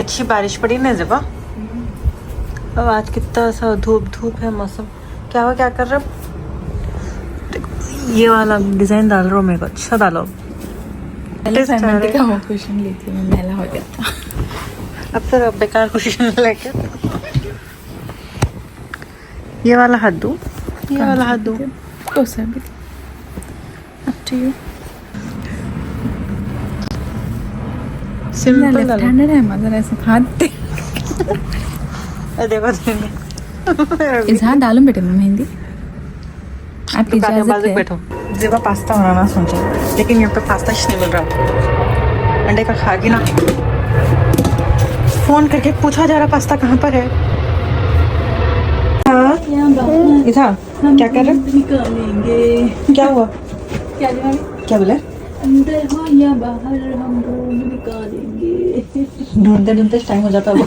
अच्छी बारिश पड़ी ना जब। अब आज कितना सा धूप है मौसम। क्या हुआ, क्या कर रहे हो? ये वाला डिजाइन डाल रहा हूँ, मेरे को अच्छा डालो। पहले असाइनमेंट का क्वेश्चन ली थी मैं, मैला हो गया था। अब तो बेकार क्वेश्चन लेके ये वाला हाथ दूँ, ये वाला हाथ दूँ, कौन सा भी up to you. Simple left डालो। हैंडेड है मगर ऐसे हाथ दे। देखो इस हाथ डालूं बेटे मैं मेहंदी, आपकी इजाजत है। बैठो। जेबा पास्ता बनाना सोचा, लेकिन यहाँ पे पास्ता नहीं मिल रहा। अंडे का खागी ना, फोन करके पूछा जा रहा पास्ता कहाँ पर है। हाँ इधर क्या कर रहे? निकालेंगे। क्या हुआ? क्या बोले? अंदर हो या बाहर हम ढूंढ निकालेंगे। ढूंढते ढूंढते टाइम हो जाता है।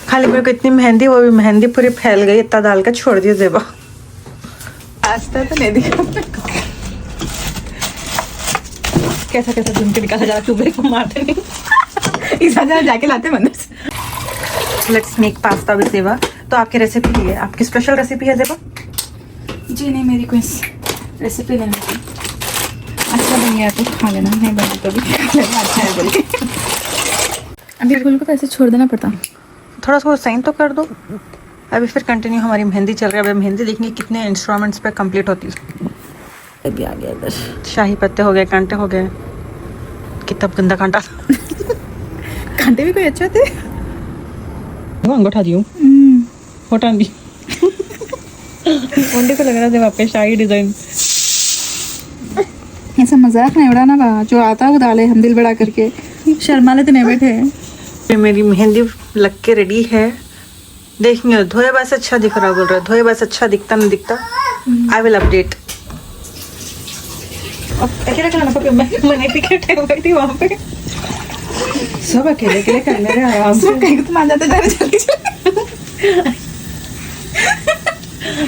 खाली मेरे को इतनी मेहंदी, वो भी मेहंदी पूरी फैल गई, इतना डाल कर छोड़ दिया जेबा। पास्ता तो नहीं दिखा। कैसा कैसा ढूंढ के निकाला जा रहा, चुबे को मारते नहीं। इस हजार जाके लाते मंदिर से। लेट्स मेक पास्ता विद जेबा। तो आपकी रेसिपी है, आपकी स्पेशल रेसिपी है जेबा? जी नहीं, मेरी कोई रेसिपी नहीं है। अच्छा बन गया तो खा लेना, नहीं बनी तो भी खा लेना, अच्छा है बोल के। अभी फूल को तो ऐसे छोड़ देना पड़ता। थोड़ा सा साइन तो कर दो। अभी फिर कंटिन्यू हमारी मेहंदी चल रही है। अभी मेहंदी देखनी कितने इंस्ट्रूमेंट्स पे कंप्लीट होती है। अभी आ गया इधर। शाही पत्ते हो गए, कांटे हो गए। कितना गंदा कांटा। कांटे भी कोई अच्छे थे। वो अंगूठा दी हूँ, फोटा दी। मुंडे को लग रहा था आपके शाही डिजाइन। ऐसा मजाक नहीं उड़ाना बा, जो आता है वो डाले, हम दिल बड़ा करके शर्मा लेते नहीं बैठे। मेरी मेहंदी लग के रेडी है। देखेंगे धोए बस अच्छा दिख रहा, बोल रहा है धोए बस अच्छा दिखता नहीं दिखता। I will update. अकेले करना पड़ेगा, मैंने टिकट हुई थी वहाँ पे। सब अकेले अकेले करने रहे आराम से। कहीं तो मान जाते जा रहे जल्दी।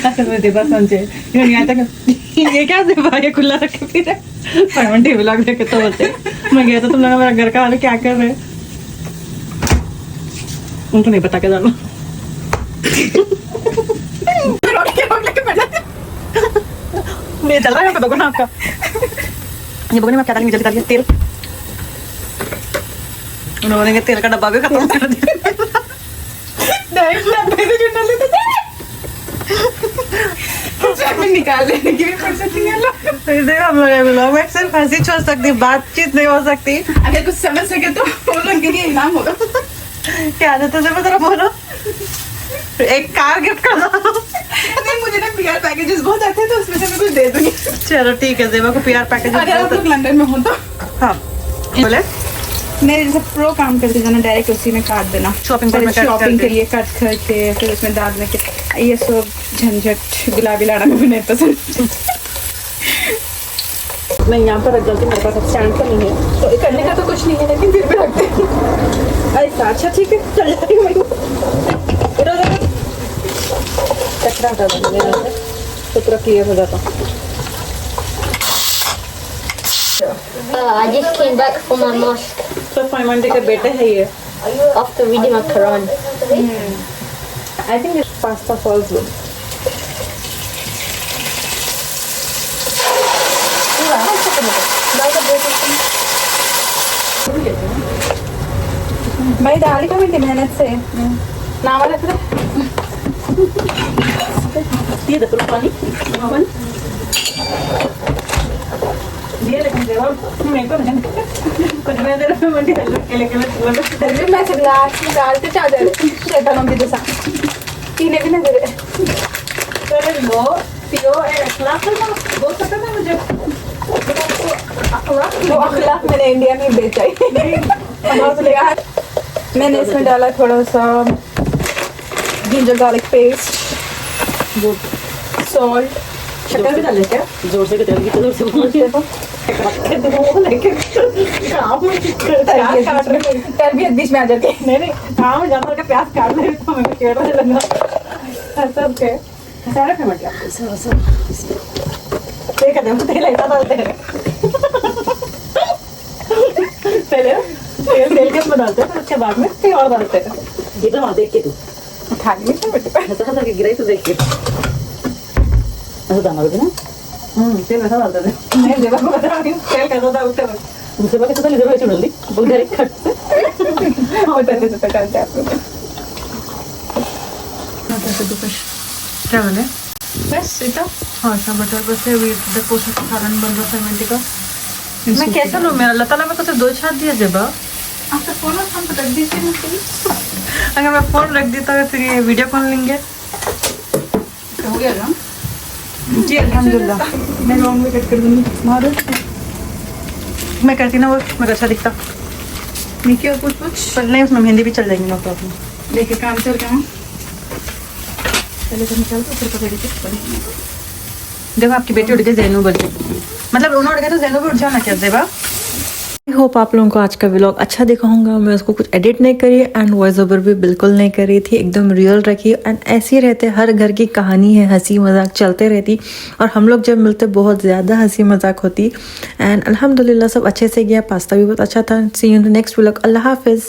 असल में देवा समझे यहाँ तक ये क्या देवा, ये खुला रख के फिर परमन टीवी लॉग देखे तो बोलते मैं गया था, तुम लोग मेरा घर का वाले क्या कर रहे हैं, उनको नहीं बता के जाना। मेरे चल रहा है बगुना आपका। ये बगुने में क्या डालेंगे, जल्दी डालिए तेल। उन्होंने तेल का डब्बा भी खत्म कर दिया। निकाल लेने की भी फुर्सत नहीं है लोग। हम लोग में सिर्फ हंसी छोड़ सकती, बातचीत नहीं हो सकती। अगर कुछ समझ सके तो वो लोग के लिए इनाम होगा। क्या आदत है जरा बोलो। एक कार गिफ्ट कर दो। नहीं, मुझे ना पीआर पैकेजेस बहुत आते हैं तो उसमें से मैं कुछ दे दूंगी। चलो ठीक है, जेबा को पीआर पैकेज। अगर आप लोग लंदन में हो तो हाँ बोले मेरे जैसे प्रो काम करते जाना, डायरेक्ट उसी में काट देना। शॉपिंग पहले में कट शॉपिंग करके। के लिए कट करके फिर उसमें डालने के, ये सब झंझट गुलाबी लाना मुझे नहीं पसंद। मैं यहाँ पर रख जाती, मेरे पास स्टैंड तो नहीं है, तो करने का तो कुछ नहीं है लेकिन फिर भी रखते हैं। ऐसा अच्छा ठीक है, चल जाती हूँ मैं। कचरा हटा दो तो पूरा क्लियर हो जाता। I just came back from my mosque तो फाइमंडी के बेटे है ये। after reading my Quran. I think this pasta falls good. भाई डाली का मिनट मेहनत से नाम वाला फिर ये देखो पानी अपन ये लेकिन जवाब मेरे को नहीं कुछ मैं दे रहा हूँ, मंडी अकेले अकेले मैं से ग्लास में डालते चादर शैतानों की जैसा पीने भी नहीं दे रहे। चलो लो पियो, अखलाक करना बोल सकते ना मुझे। अखलाक वो अखलाक मैंने इंडिया में बेचा ही। मैंने इसमें डाला थोड़ा सा जिंजर गार्लिक पेस्ट, सॉल्ट, शक्कर भी डाले क्या? जोर से तेल की जोर से तरबियत बीच में आ जाती है। नहीं हाँ मैं ज्यादा का प्याज काट ले तो मैं केवल लगा सब के सारे पे मत सब ठीक है, तेल ऐसा डालते हैं पहले तेल के उसमें डालते हैं, फिर उसके बाद में कहीं और डालते हैं। ये तो वहाँ देख के तू उठा लिए थे बेटे ऐसा ऐसा कि गिराई तो देख के ऐसा डालना बेटे ना। तेल वैसा डालते थे। मैं जेबा को बता रही हूँ तेल कैसा था उससे जेबा कैसा था, जेबा ऐसे डाल दी बहुत डायरेक्ट कट से। बहुत अच्छे से पकाते हैं आप लोग। क्या बोले? बस इतना हाँ अच्छा बटर बस है देखो सालन बन रहा फर्मेंटी का। मैं कैसा लूँ, मेरा अल्लाह ताला मेरे को सिर्फ 2 छात दिया जेबा। आपका फोन और फोन रख दीजिए ना प्लीज। अगर मैं फोन रख देता है फिर ये वीडियो कॉल लेंगे। हो गया ना जी अल्हम्दुलिल्लाह। मैं लॉन्ग में कट कर दूंगी। मारो मैं करती ना वो मेरा अच्छा दिखता निकी और कुछ पर नहीं, उसमें मेहंदी भी चल जाएगी ना प्रॉब्लम। देखिए काम चल रहा है। पहले तो निकाल तो फिर पकड़ के देखो आपकी बेटी उठ गई जैनू बोल के, मतलब उन्होंने उठ गया तो जैनू भी उठ जाना क्या जेबा। आई होप आप लोगों को आज का व्लॉग अच्छा दिखा होगा। मैं उसको कुछ एडिट नहीं करी एंड वॉइस ओवर भी बिल्कुल नहीं करी थी, एकदम रियल रखी एंड ऐसे ही रहते। हर घर की कहानी है, हंसी मजाक चलते रहती और हम लोग जब मिलते बहुत ज़्यादा हंसी मजाक होती एंड अल्हम्दुलिल्लाह सब अच्छे से गया। पास्ता भी बहुत अच्छा था। See you in the next vlog. अल्लाह हाफिज़।